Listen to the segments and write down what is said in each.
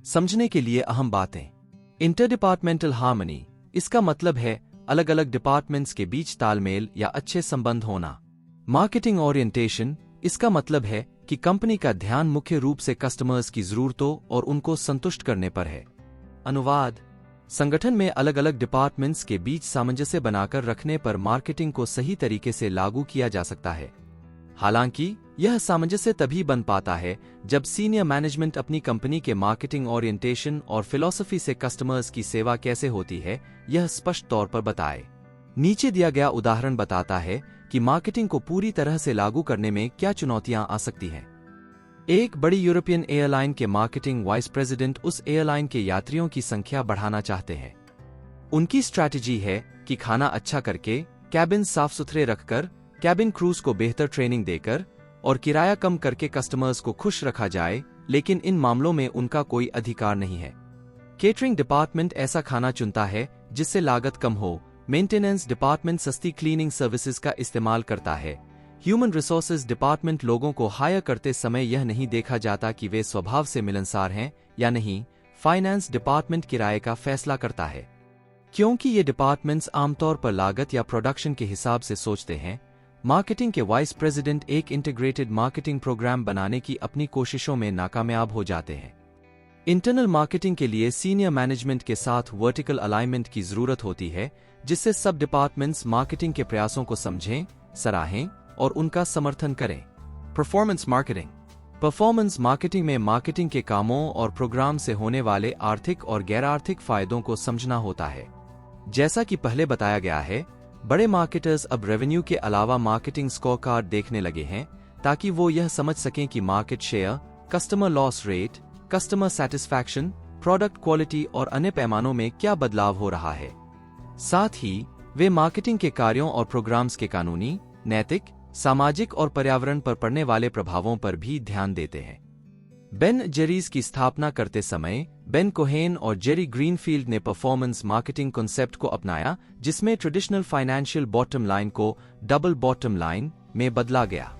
समझने के लिए अहम बातें। इंटर डिपार्टमेंटल हार्मनी, इसका मतलब है अलग अलग डिपार्टमेंट्स के बीच तालमेल या अच्छे संबंध होना। मार्केटिंग ओरिएंटेशन, इसका मतलब है कि कंपनी का ध्यान मुख्य रूप से कस्टमर्स की जरूरतों और उनको संतुष्ट करने पर है। अनुवाद, संगठन में अलग अलग डिपार्टमेंट्स के बीच सामंजस्य बनाकर रखने पर मार्केटिंग को सही तरीके से लागू किया जा सकता है। हालांकि यह सामंजस्य तभी बन पाता है जब सीनियर मैनेजमेंट अपनी कंपनी के मार्केटिंग ओरिएंटेशन और फिलॉसफी से कस्टमर्स की सेवा कैसे होती है यह स्पष्ट तौर पर बताए। नीचे दिया गया उदाहरण बताता है कि मार्केटिंग को पूरी तरह से लागू करने में क्या चुनौतियां आ सकती हैं। एक बड़ी यूरोपियन एयरलाइन के मार्केटिंग वाइस प्रेसिडेंट उस एयरलाइन के यात्रियों की संख्या बढ़ाना चाहते हैं। उनकी स्ट्रैटेजी है कि खाना अच्छा करके, कैबिन साफ सुथरे रखकर, कैबिन क्रूज को बेहतर ट्रेनिंग देकर और किराया कम करके कस्टमर्स को खुश रखा जाए, लेकिन इन मामलों में उनका कोई अधिकार नहीं है। केटरिंग डिपार्टमेंट ऐसा खाना चुनता है जिससे लागत कम हो। मेंटेनेंस डिपार्टमेंट सस्ती क्लीनिंग सर्विसेज का इस्तेमाल करता है। ह्यूमन रिसोर्सेज डिपार्टमेंट लोगों को हायर करते समय यह नहीं देखा जाता कि वे स्वभाव से मिलनसार हैं या नहीं। फाइनेंस डिपार्टमेंट किराए का फैसला करता है। क्योंकि ये डिपार्टमेंट्स आमतौर पर लागत या प्रोडक्शन के हिसाब से सोचते हैं, मार्केटिंग के वाइस प्रेसिडेंट एक इंटीग्रेटेड मार्केटिंग प्रोग्राम बनाने की अपनी कोशिशों में नाकामयाब हो जाते हैं। इंटरनल मार्केटिंग के लिए सीनियर मैनेजमेंट के साथ वर्टिकल अलाइनमेंट की जरूरत होती है, जिससे सब डिपार्टमेंट्स मार्केटिंग के प्रयासों को समझें, सराहें और उनका समर्थन करें। परफॉर्मेंस मार्केटिंग, परफॉर्मेंस मार्केटिंग में मार्केटिंग के कामों और प्रोग्राम से होने वाले आर्थिक और गैर आर्थिक फायदों को समझना होता है। जैसा कि पहले बताया गया है, बड़े मार्केटर्स अब रेवेन्यू के अलावा मार्केटिंग स्कोर कार्ड देखने लगे हैं ताकि वो यह समझ सकें कि market share, customer loss rate, customer satisfaction, product quality और अन्य पैमानों में क्या बदलाव हो रहा है। साथ ही वे मार्केटिंग के कार्यों और प्रोग्राम्स के कानूनी, नैतिक, सामाजिक और पर्यावरण पर पड़ने वाले प्रभावों पर भी ध्यान देते हैं। बेन जेरीज की स्थापना करते समय बेन कोहेन और जेरी ग्रीनफील्ड ने परफॉर्मेंस मार्केटिंग कॉन्सेप्ट को अपनाया, जिसमें ट्रेडिशनल फाइनेंशियल बॉटम लाइन को डबल बॉटम लाइन में बदला गया।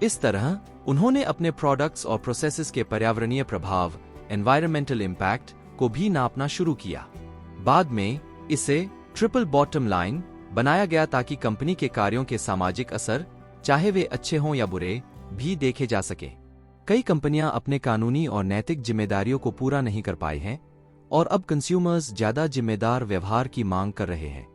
इस तरह उन्होंने अपने प्रोडक्ट्स और प्रोसेसेस के पर्यावरणीय प्रभाव, एनवायरमेंटल इम्पैक्ट, को भी नापना शुरू किया। बाद में इसे ट्रिपल बॉटम लाइन बनाया गया ताकि कंपनी के कार्यों के सामाजिक असर, चाहे वे अच्छे हों या बुरे, भी देखे जा सके। कई कंपनियां अपने कानूनी और नैतिक जिम्मेदारियों को पूरा नहीं कर पाई हैं और अब कंज्यूमर्स ज्यादा जिम्मेदार व्यवहार की मांग कर रहे हैं।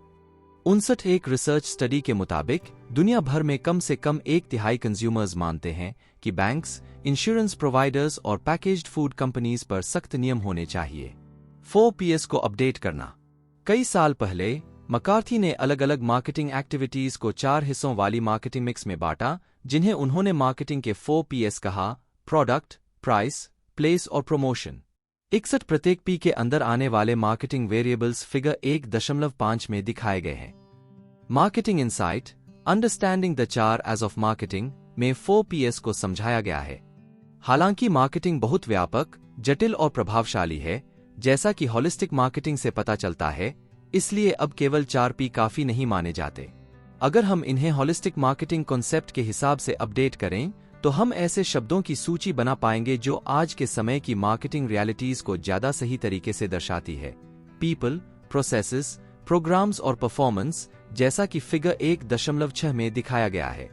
59 एक रिसर्च स्टडी के मुताबिक दुनिया भर में कम से कम 1/3 कंज्यूमर्स मानते हैं कि बैंक्स, इंश्योरेंस प्रोवाइडर्स और पैकेज्ड फूड कंपनीज पर सख्त नियम होने चाहिए। 4Ps को अपडेट करना। कई साल पहले मकार्थी ने अलग अलग मार्केटिंग एक्टिविटीज को 4 हिस्सों वाली मार्केटिंग मिक्स में बांटा, जिन्हें उन्होंने मार्केटिंग के 4Ps कहा: प्रोडक्ट, प्राइस, प्लेस और प्रमोशन। 61 प्रत्येक P के अंदर आने वाले मार्केटिंग वेरिएबल्स फिगर 1.5 में दिखाए गए हैं। Marketing insight, understanding the 4 As of marketing में 4Ps को समझाया गया है। हालांकि मार्केटिंग बहुत व्यापक, जटिल और प्रभावशाली है, जैसा कि होलिस्टिक मार्केटिंग से पता चलता है, इसलिए अब केवल 4P काफी नहीं माने जाते। अगर हम इन्हें होलिस्टिक मार्केटिंग कॉन्सेप्ट के हिसाब से अपडेट करें तो हम ऐसे शब्दों की सूची बना पाएंगे जो आज के समय की मार्केटिंग रियलिटीज को ज्यादा सही तरीके से दर्शाती है। पीपल, प्रोसेसेस, प्रोग्राम्स और परफॉर्मेंस, जैसा कि फिगर 1.6 में दिखाया गया है।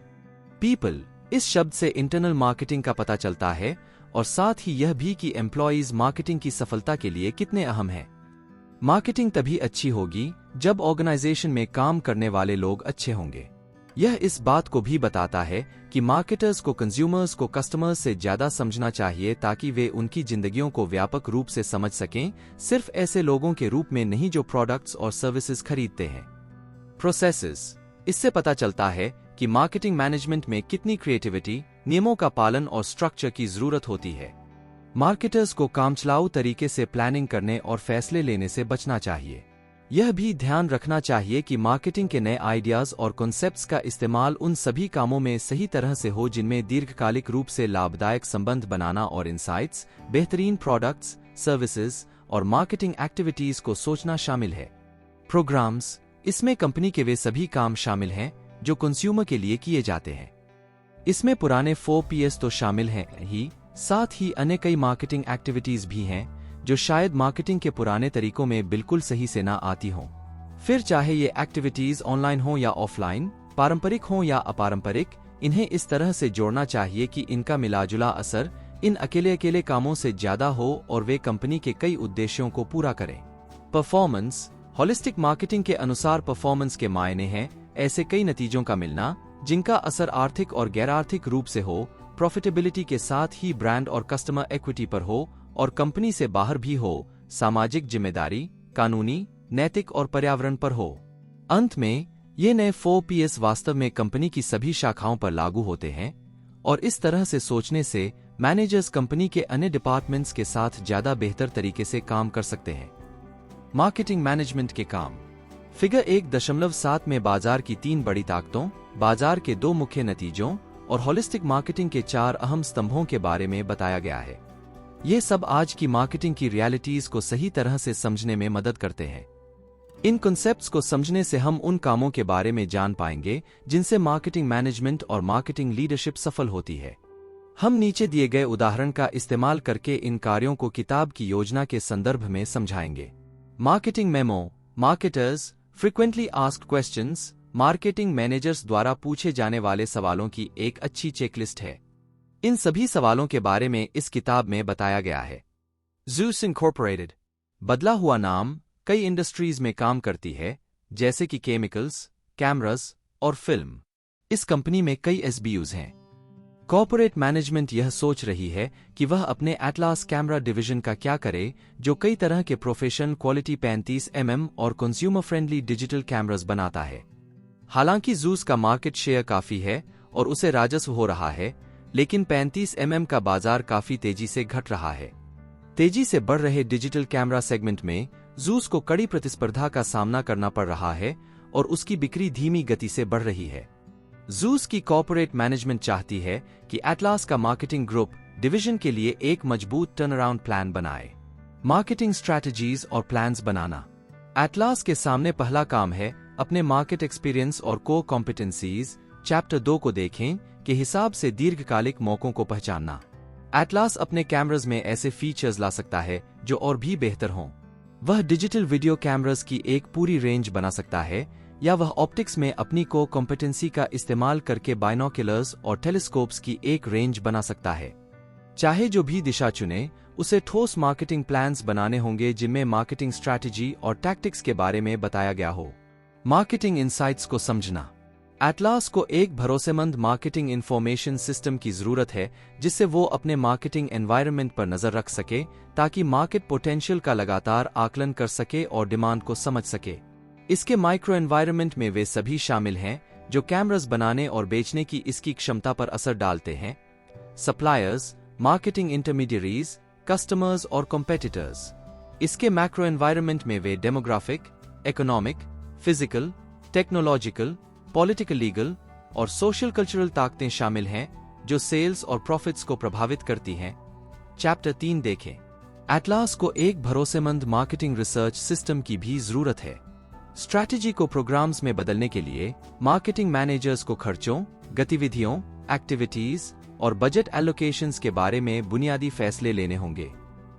पीपल, इस शब्द से इंटरनल मार्केटिंग का पता चलता है और साथ ही यह भी कि एम्प्लॉयज मार्केटिंग की सफलता के लिए कितने अहम हैं। मार्केटिंग तभी अच्छी होगी जब ऑर्गेनाइजेशन में काम करने वाले लोग अच्छे होंगे। यह इस बात को भी बताता है कि मार्केटर्स को कंज्यूमर्स को कस्टमर्स से ज्यादा समझना चाहिए ताकि वे उनकी जिंदगियों को व्यापक रूप से समझ सकें, सिर्फ ऐसे लोगों के रूप में नहीं जो प्रोडक्ट्स और सर्विसेज खरीदते हैं। प्रोसेसेस, इससे पता चलता है कि मार्केटिंग मैनेजमेंट में कितनी क्रिएटिविटी, नियमों का पालन और स्ट्रक्चर की जरूरत होती है। मार्केटर्स को कामचलाऊ तरीके से प्लानिंग करने और फैसले लेने से बचना चाहिए। यह भी ध्यान रखना चाहिए कि मार्केटिंग के नए आइडियाज और कॉन्सेप्ट्स का इस्तेमाल उन सभी कामों में सही तरह से हो जिनमें दीर्घकालिक रूप से लाभदायक संबंध बनाना और इनसाइट्स, बेहतरीन प्रोडक्ट्स, सर्विसेज और मार्केटिंग एक्टिविटीज को सोचना शामिल है। प्रोग्राम्स, इसमें कंपनी के वे सभी काम शामिल हैं जो कंज्यूमर के लिए किए जाते हैं। इसमें पुराने 4Ps तो शामिल हैं ही, साथ ही अन्य कई मार्केटिंग एक्टिविटीज भी हैं जो शायद मार्केटिंग के पुराने तरीकों में बिल्कुल सही से ना आती हों। फिर चाहे ये एक्टिविटीज ऑनलाइन हो या ऑफलाइन, पारंपरिक हो या अपारंपरिक, इन्हें इस तरह से जोड़ना चाहिए कि इनका मिलाजुला असर इन अकेले अकेले कामों से ज्यादा हो और वे कंपनी के कई उद्देश्यों को पूरा करें। परफॉर्मेंस। होलिस्टिक मार्केटिंग के अनुसार परफॉर्मेंस के मायने हैं ऐसे कई नतीजों का मिलना जिनका असर आर्थिक और गैर आर्थिक रूप से हो, प्रॉफिटेबिलिटी के साथ ही ब्रांड और कस्टमर इक्विटी पर हो और कंपनी से बाहर भी हो, सामाजिक जिम्मेदारी, कानूनी, नैतिक और पर्यावरण पर हो। अंत में ये नए 4Ps वास्तव में कंपनी की सभी शाखाओं पर लागू होते हैं और इस तरह से सोचने से मैनेजर्स कंपनी के अन्य डिपार्टमेंट्स के साथ ज्यादा बेहतर तरीके से काम कर सकते हैं। मार्केटिंग मैनेजमेंट के काम। फिगर 1.7 में बाजार की 3 बड़ी ताकतों, बाजार के 2 मुख्य नतीजों और होलिस्टिक मार्केटिंग के 4 अहम स्तंभों के बारे में बताया गया है। ये सब आज की मार्केटिंग की रियलिटीज को सही तरह से समझने में मदद करते हैं। इन कॉन्सेप्ट्स को समझने से हम उन कामों के बारे में जान पाएंगे जिनसे मार्केटिंग मैनेजमेंट और मार्केटिंग लीडरशिप सफल होती है। हम नीचे दिए गए उदाहरण का इस्तेमाल करके इन कार्यों को किताब की योजना के संदर्भ में समझाएंगे। Marketing memo. Marketers frequently asked questions marketing managers द्वारा पूछे जाने वाले सवालों की एक अच्छी चेकलिस्ट है। इन सभी सवालों के बारे में इस किताब में बताया गया है। ज़ूस इनकॉर्पोरेटेड बदला हुआ नाम कई इंडस्ट्रीज में काम करती है, जैसे कि केमिकल्स, कैमरास और फिल्म। इस कंपनी में कई SBUs हैं। कॉर्पोरेट मैनेजमेंट यह सोच रही है कि वह अपने एटलास कैमरा डिवीजन का क्या करे, जो कई तरह के प्रोफेशन क्वालिटी 35mm और कंज्यूमर फ्रेंडली डिजिटल कैमरास बनाता है। हालांकि ज़ूस का मार्केट शेयर काफी है और उसे राजस्व हो रहा है, लेकिन 35mm का बाजार काफी तेजी से घट रहा है। तेजी से बढ़ रहे डिजिटल कैमरा सेगमेंट में ज़ूस को कड़ी प्रतिस्पर्धा का सामना करना पड़ रहा है और उसकी बिक्री धीमी गति से बढ़ रही है। ज़ूस की कॉर्पोरेट मैनेजमेंट चाहती है कि एटलास का मार्केटिंग ग्रुप डिवीजन के लिए एक मजबूत टर्नअराउंड प्लान बनाए। मार्केटिंग स्ट्रैटेजीज और प्लान्स बनाना। एटलास के सामने पहला काम है अपने मार्केट एक्सपीरियंस और कोर कॉम्पिटेंसीज चैप्टर 2 को देखें के हिसाब से दीर्घकालिक मौकों को पहचानना। एटलास अपने कैमरास में ऐसे फीचर्स ला सकता है जो और भी बेहतर हों। वह डिजिटल वीडियो कैमरास की एक पूरी रेंज बना सकता है, या वह ऑप्टिक्स में अपनी को कॉम्पिटेंसी का इस्तेमाल करके बाइनोकुलर्स और टेलीस्कोप्स की एक रेंज बना सकता है। चाहे जो भी दिशा चुने, उसे ठोस मार्केटिंग प्लान्स बनाने होंगे जिनमें मार्केटिंग स्ट्रैटेजी और टैक्टिक्स के बारे में बताया गया हो। मार्केटिंग इनसाइट्स को समझना। एटलास को एक भरोसेमंद मार्केटिंग इंफॉर्मेशन सिस्टम की जरूरत है जिससे वो अपने मार्केटिंग एनवायरनमेंट पर नजर रख सके, ताकि मार्केट पोटेंशियल का लगातार आकलन कर सके और डिमांड को समझ सके। इसके माइक्रो एनवायरनमेंट में वे सभी शामिल हैं जो कैमरास बनाने और बेचने की इसकी क्षमता पर असर डालते हैं: सप्लायर्स, मार्केटिंग इंटरमीडियरीज, कस्टमर्स और कॉम्पिटिटर्स। इसके मैक्रो एनवायरनमेंट में वे demographic, economic, physical, technological, political, legal और सोशल कल्चरल ताकतें शामिल हैं जो सेल्स और प्रॉफिट्स को प्रभावित करती हैं। चैप्टर 3 देखें। एटलास को एक भरोसेमंद मार्केटिंग रिसर्च सिस्टम की भी जरूरत है। स्ट्रैटेजी को प्रोग्राम्स में बदलने के लिए मार्केटिंग मैनेजर्स को खर्चों, गतिविधियों, एक्टिविटीज और बजट एलोकेशंस के बारे में बुनियादी फैसले लेने होंगे।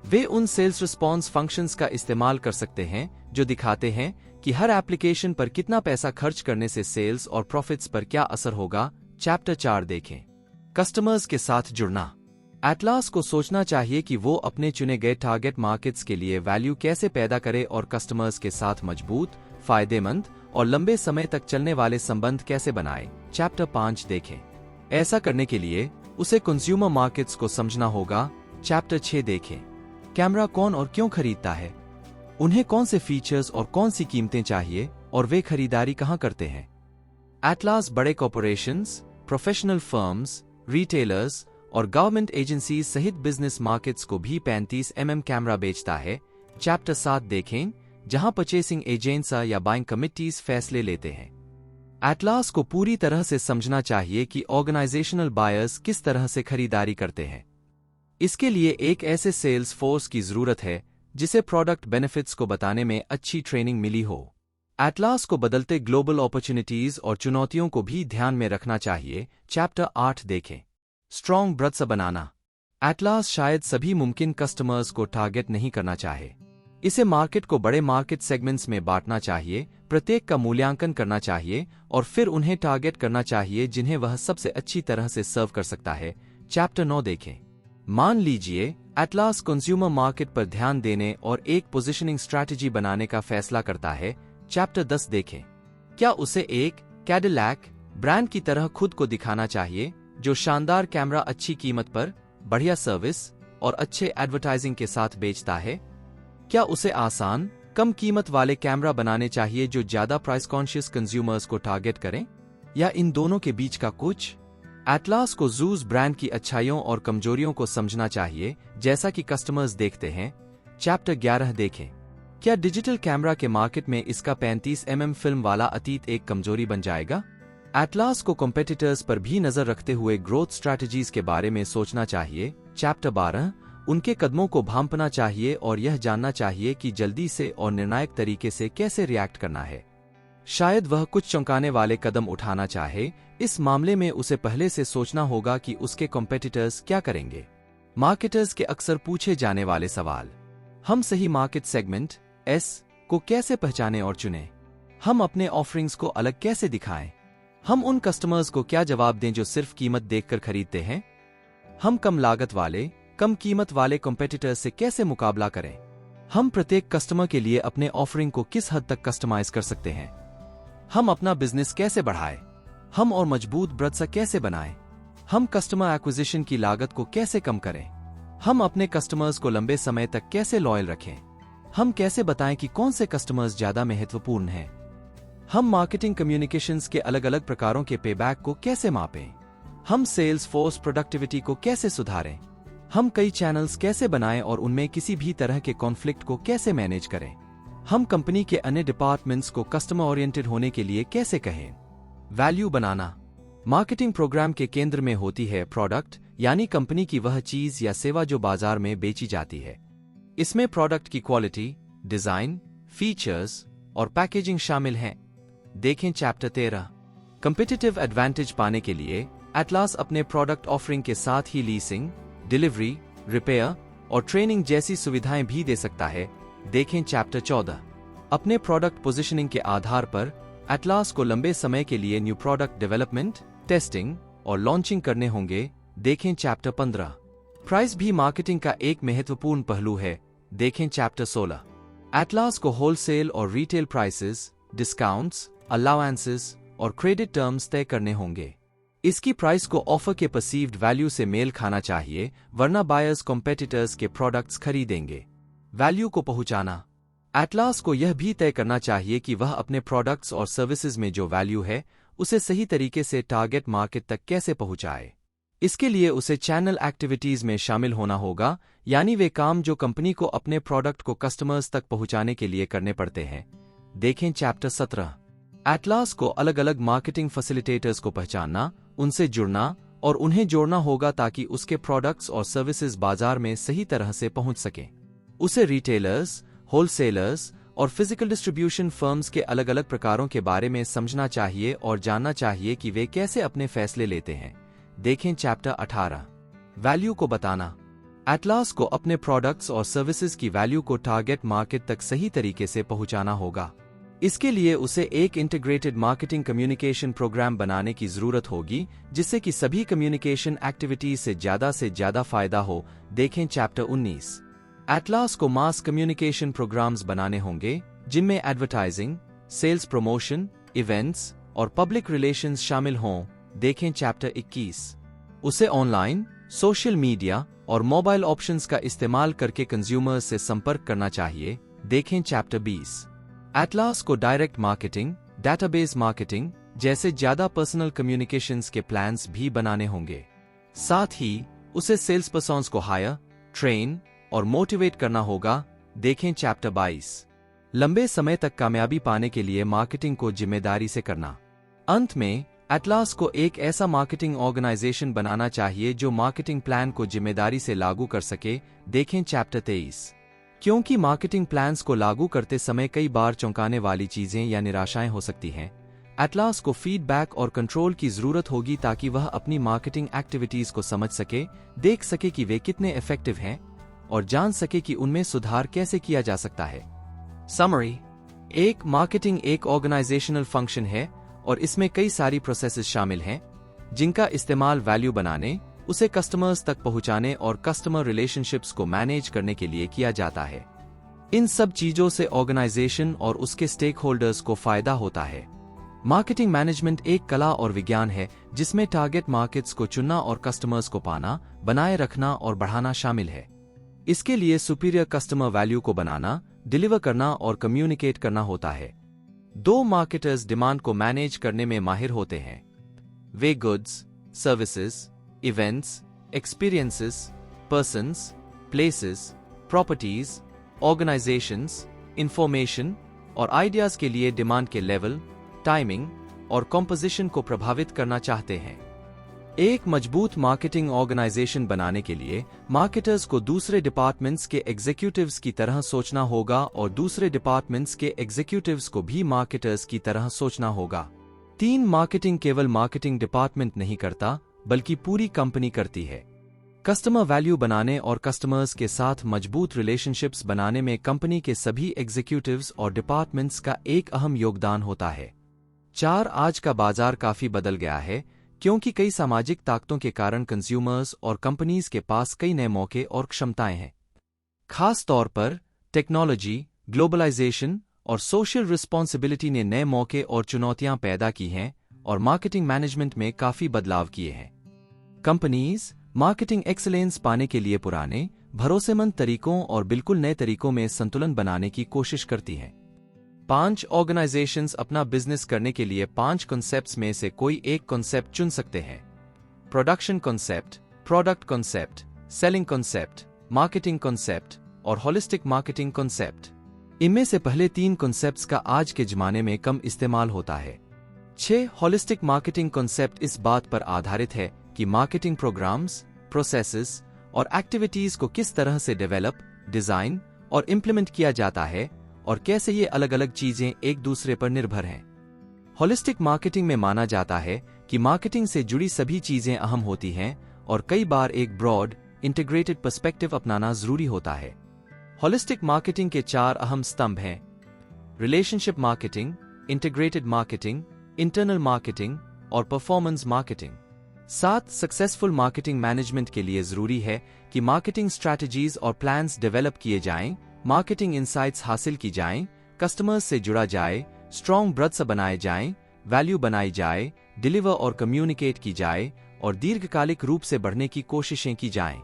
वे उन सेल्स रिस्पॉन्स फंक्शंस का इस्तेमाल कर सकते हैं जो दिखाते हैं कि हर एप्लीकेशन पर कितना पैसा खर्च करने से सेल्स और प्रॉफिट्स पर क्या असर होगा। चैप्टर 4 देखें। कस्टमर्स के साथ जुड़ना। एटलास को सोचना चाहिए कि वो अपने चुने गए टारगेट मार्केट्स के लिए वैल्यू कैसे पैदा करे और कस्टमर्स के साथ मजबूत, फायदेमंद और लंबे समय तक चलने वाले संबंध कैसे बनाए। चैप्टर 5 देखें। ऐसा करने के लिए उसे कंज्यूमर मार्केट्स को समझना होगा। चैप्टर 6 देखें। कैमरा कौन और क्यों खरीदता है, उन्हें कौन से फीचर्स और कौन सी कीमतें चाहिए और वे खरीदारी कहां करते हैं। एटलास बड़े कॉर्पोरेशंस, प्रोफेशनल फर्म्स, रिटेलर्स और गवर्नमेंट एजेंसीज सहित बिजनेस मार्केट्स को भी 35mm कैमरा बेचता है। चैप्टर 7 देखें, जहां परचेसिंग एजेंट्स या बाइंग कमिटीज फैसले लेते हैं। एटलास को पूरी तरह से समझना चाहिए कि ऑर्गेनाइजेशनल बायर्स किस तरह से खरीदारी करते हैं। इसके लिए एक ऐसे सेल्स फोर्स की जरूरत है जिसे प्रोडक्ट बेनिफिट्स को बताने में अच्छी ट्रेनिंग मिली हो। एटलास को बदलते ग्लोबल अपॉर्चुनिटीज और चुनौतियों को भी ध्यान में रखना चाहिए। चैप्टर 8 देखें। स्ट्रॉन्ग ब्रथ्स बनाना। एटलास शायद सभी मुमकिन कस्टमर्स को टारगेट नहीं करना चाहे। इसे मार्केट को बड़े मार्केट सेगमेंट्स में बांटना चाहिए, प्रत्येक का मूल्यांकन करना चाहिए और फिर उन्हें टारगेट करना चाहिए जिन्हें वह सबसे अच्छी तरह से सर्व कर सकता है। चैप्टर 9 देखें। मान लीजिए एटलास कंज्यूमर मार्केट पर ध्यान देने और एक पोजीशनिंग स्ट्रैटेजी बनाने का फैसला करता है। चैप्टर 10 देखें। क्या उसे एक कैडिलैक ब्रांड की तरह खुद को दिखाना चाहिए जो शानदार कैमरा, अच्छी कीमत पर, बढ़िया सर्विस और अच्छे एडवर्टाइजिंग के साथ बेचता है? क्या उसे आसान, कम कीमत वाले कैमरा बनाने चाहिए जो ज्यादा प्राइस कॉन्शियस कंज्यूमर्स को टारगेट करें, या इन दोनों के बीच का कुछ? एटलास को जूस ब्रांड की अच्छाइयों और कमजोरियों को समझना चाहिए जैसा कि कस्टमर्स देखते हैं। चैप्टर 11 देखें। क्या डिजिटल कैमरा के मार्केट में इसका 35mm फिल्म वाला अतीत एक कमजोरी बन जाएगा? एटलास को कॉम्पिटिटर्स पर भी नजर रखते हुए ग्रोथ स्ट्रैटेजीज के बारे में सोचना चाहिए। चैप्टर 12 उनके कदमों को भांपना चाहिए और यह जानना चाहिए कि जल्दी से और निर्णायक तरीके से कैसे रिएक्ट करना है। शायद वह कुछ चौंकाने वाले कदम उठाना चाहे। इस मामले में उसे पहले से सोचना होगा कि उसके कॉम्पिटिटर्स क्या करेंगे। मार्केटर्स के अक्सर पूछे जाने वाले सवाल। हम सही मार्केट सेगमेंट एस को कैसे पहचानें और चुनें? हम अपने ऑफरिंग्स को अलग कैसे दिखाएं? हम उन कस्टमर्स को क्या जवाब दें जो सिर्फ कीमत देखकर खरीदते हैं? हम कम लागत वाले, कम कीमत वाले कॉम्पिटिटर्स से कैसे मुकाबला करें? हम प्रत्येक कस्टमर के लिए अपने ऑफरिंग को किस हद तक कस्टमाइज कर सकते हैं? हम अपना बिजनेस कैसे बढ़ाएं? हम और मजबूत ब्रदसा कैसे बनाएं? हम कस्टमर एक्विजिशन की लागत को कैसे कम करें? हम अपने कस्टमर्स को लंबे समय तक कैसे लॉयल रखें? हम कैसे बताएं कि कौन से कस्टमर्स ज्यादा महत्वपूर्ण हैं? हम मार्केटिंग कम्युनिकेशंस के अलग अलग प्रकारों के पेबैक को कैसे मापें? हम सेल्स फोर्स प्रोडक्टिविटी को कैसे सुधारें? हम कई चैनल्स कैसे बनाएं और उनमें किसी भी तरह के कॉन्फ्लिक्ट को कैसे मैनेज करें? हम कंपनी के अन्य डिपार्टमेंट्स को कस्टमर ओरिएंटेड होने के लिए कैसे कहें? वैल्यू बनाना। मार्केटिंग प्रोग्राम के केंद्र में होती है प्रोडक्ट, यानी कंपनी की वह चीज या सेवा जो बाजार में बेची जाती है। इसमें प्रोडक्ट की क्वालिटी, डिजाइन, फीचर्स और पैकेजिंग शामिल हैं। देखें चैप्टर 13। कंपिटिटिव एडवांटेज पाने के लिए एटलास अपने प्रोडक्ट ऑफरिंग के साथ ही लीसिंग, डिलीवरी, रिपेयर और ट्रेनिंग जैसी सुविधाएं भी दे सकता है। देखें चैप्टर 14। अपने प्रोडक्ट पोजीशनिंग के आधार पर एटलास को लंबे समय के लिए न्यू प्रोडक्ट डेवलपमेंट, टेस्टिंग और लॉन्चिंग करने होंगे। देखें चैप्टर 15। प्राइस भी मार्केटिंग का एक महत्वपूर्ण पहलू है। देखें चैप्टर 16। एटलास को होलसेल और रिटेल प्राइसेस, डिस्काउंट्स, अलाउंसेस और क्रेडिट टर्म्स तय करने होंगे। इसकी प्राइस को ऑफर के परसीव्ड वैल्यू से मेल खाना चाहिए, वरना बायर्स कॉम्पिटिटर्स के प्रोडक्ट्स खरीदेंगे। वैल्यू को पहुंचाना। एटलास को यह भी तय करना चाहिए कि वह अपने प्रोडक्ट्स और सर्विसेज में जो वैल्यू है उसे सही तरीके से टारगेट मार्केट तक कैसे पहुंचाए। इसके लिए उसे चैनल एक्टिविटीज में शामिल होना होगा, यानी वे काम जो कंपनी को अपने प्रोडक्ट को कस्टमर्स तक पहुंचाने के लिए करने पड़ते हैं। देखें चैप्टर 17। एटलास को अलग अलग मार्केटिंग फैसिलिटेटर्स को पहचानना, उनसे जुड़ना और उन्हें जोड़ना होगा ताकि उसके प्रोडक्ट्स और सर्विसेज बाजार में सही तरह से पहुंच सकें। उसे रिटेलर्स, होलसेलर्स और फिजिकल डिस्ट्रीब्यूशन फर्म्स के अलग अलग प्रकारों के बारे में समझना चाहिए और जानना चाहिए कि वे कैसे अपने फैसले लेते हैं। देखें चैप्टर 18। वैल्यू को बताना। एटलास को अपने प्रोडक्ट्स और सर्विसेज की वैल्यू को टारगेट मार्केट तक सही तरीके से पहुंचाना होगा। इसके लिए उसे एक इंटीग्रेटेड मार्केटिंग कम्युनिकेशन प्रोग्राम बनाने की जरूरत होगी जिससे कि सभी कम्युनिकेशन एक्टिविटीज से ज्यादा फायदा हो। देखें चैप्टर 19। एटलास को मास कम्युनिकेशन प्रोग्राम्स बनाने होंगे जिनमें एडवर्टाइजिंग, सेल्स प्रमोशन, इवेंट्स और पब्लिक रिलेशंस शामिल हों। देखें चैप्टर 21। उसे ऑनलाइन, सोशल मीडिया और मोबाइल ऑप्शंस का इस्तेमाल करके कंज्यूमर्स से संपर्क करना चाहिए। देखें चैप्टर 20। एटलास को डायरेक्ट मार्केटिंग, डेटाबेस मार्केटिंग जैसे ज्यादा पर्सनल कम्युनिकेशंस के प्लान्स भी बनाने होंगे। साथ ही उसे सेल्स पर्सन्स को हायर, ट्रेन और मोटिवेट करना होगा। देखें चैप्टर 22। लंबे समय तक कामयाबी पाने के लिए मार्केटिंग को जिम्मेदारी से करना। अंत में एटलास को एक ऐसा मार्केटिंग ऑर्गेनाइजेशन बनाना चाहिए जो मार्केटिंग प्लान को जिम्मेदारी से लागू कर सके। देखें चैप्टर 23। क्योंकि मार्केटिंग प्लान्स को लागू करते समय कई बार चौंकाने वाली चीजें या निराशाएं हो सकती हैं, एटलास को फीडबैक और कंट्रोल की जरूरत होगी ताकि वह अपनी मार्केटिंग एक्टिविटीज को समझ सके, देख सके कि वे कितने इफेक्टिव हैं और जान सके कि उनमें सुधार कैसे किया जा सकता है। समरी: एक मार्केटिंग एक ऑर्गेनाइजेशनल फंक्शन है और इसमें कई सारी प्रोसेसेस शामिल हैं जिनका इस्तेमाल वैल्यू बनाने, उसे कस्टमर्स तक पहुंचाने और कस्टमर रिलेशनशिप्स को मैनेज करने के लिए किया जाता है। इन सब चीजों से ऑर्गेनाइजेशन और उसके स्टेक होल्डर्स को फायदा होता है। मार्केटिंग मैनेजमेंट एक कला और विज्ञान है जिसमें टारगेट मार्केट्स को चुनना और कस्टमर्स को पाना, बनाए रखना और बढ़ाना शामिल है। इसके लिए सुपीरियर कस्टमर वैल्यू को बनाना, डिलीवर करना और कम्युनिकेट करना होता है। दो मार्केटर्स डिमांड को मैनेज करने में माहिर होते हैं। वे goods, services, events, experiences, persons, places, properties, organisations, information और आइडियाज के लिए डिमांड के लेवल, टाइमिंग और कॉम्पोजिशन को प्रभावित करना चाहते हैं। एक मजबूत मार्केटिंग ऑर्गेनाइजेशन बनाने के लिए मार्केटर्स को दूसरे डिपार्टमेंट्स के एग्जीक्यूटिव्स की तरह सोचना होगा और दूसरे डिपार्टमेंट्स के एग्जीक्यूटिव्स को भी मार्केटर्स की तरह सोचना होगा। मार्केटिंग केवल मार्केटिंग डिपार्टमेंट नहीं करता, बल्कि पूरी कंपनी करती है। कस्टमर वैल्यू बनाने और कस्टमर्स के साथ मजबूत रिलेशनशिप्स बनाने में कंपनी के सभी एग्जीक्यूटिव्स और डिपार्टमेंट्स का एक अहम योगदान होता है। आज का बाजार काफी बदल गया है क्योंकि कई सामाजिक ताकतों के कारण कंज्यूमर्स और कंपनीज के पास कई नए मौके और क्षमताएं हैं। खास तौर पर टेक्नोलॉजी, ग्लोबलाइजेशन और सोशल रिस्पॉन्सिबिलिटी ने नए मौके और चुनौतियां पैदा की हैं और मार्केटिंग मैनेजमेंट में काफी बदलाव किए हैं। कंपनीज मार्केटिंग एक्सीलेंस पाने के लिए पुराने, भरोसेमंद तरीकों और बिल्कुल नए तरीकों में संतुलन बनाने की कोशिश करती हैं। 5 ऑर्गेनाइजेशंस अपना बिजनेस करने के लिए 5 कॉन्सेप्ट्स में से कोई एक कॉन्सेप्ट चुन सकते हैं। Production concept, product concept, selling concept, marketing concept और होलिस्टिक मार्केटिंग कॉन्सेप्ट। इनमें से पहले 3 कॉन्सेप्ट्स का आज के जमाने में कम इस्तेमाल होता है। 6 होलिस्टिक मार्केटिंग कॉन्सेप्ट इस बात पर आधारित है कि मार्केटिंग प्रोग्राम्स, प्रोसेसेस और एक्टिविटीज को किस तरह से डेवलप, डिजाइन और इम्प्लीमेंट किया जाता है और कैसे ये अलग अलग चीजें एक दूसरे पर निर्भर हैं। होलिस्टिक मार्केटिंग में माना जाता है कि मार्केटिंग से जुड़ी सभी चीजें अहम होती हैं और कई बार एक ब्रॉड, इंटीग्रेटेड पर्सपेक्टिव अपनाना जरूरी होता है। होलिस्टिक मार्केटिंग के 4 अहम स्तंभ हैं: relationship marketing, integrated marketing, internal marketing और performance marketing. 7 successful marketing management के लिए जरूरी है कि मार्केटिंग स्ट्रैटेजीज और प्लान्स डेवलप किए जाएं, मार्केटिंग इनसाइट्स हासिल की जाएं, कस्टमर्स से जुड़ा जाए, स्ट्रॉन्ग ब्रथ्स बनाए जाएं, वैल्यू बनाई जाए, डिलीवर और कम्युनिकेट की जाए और दीर्घकालिक रूप से बढ़ने की कोशिशें की जाएं।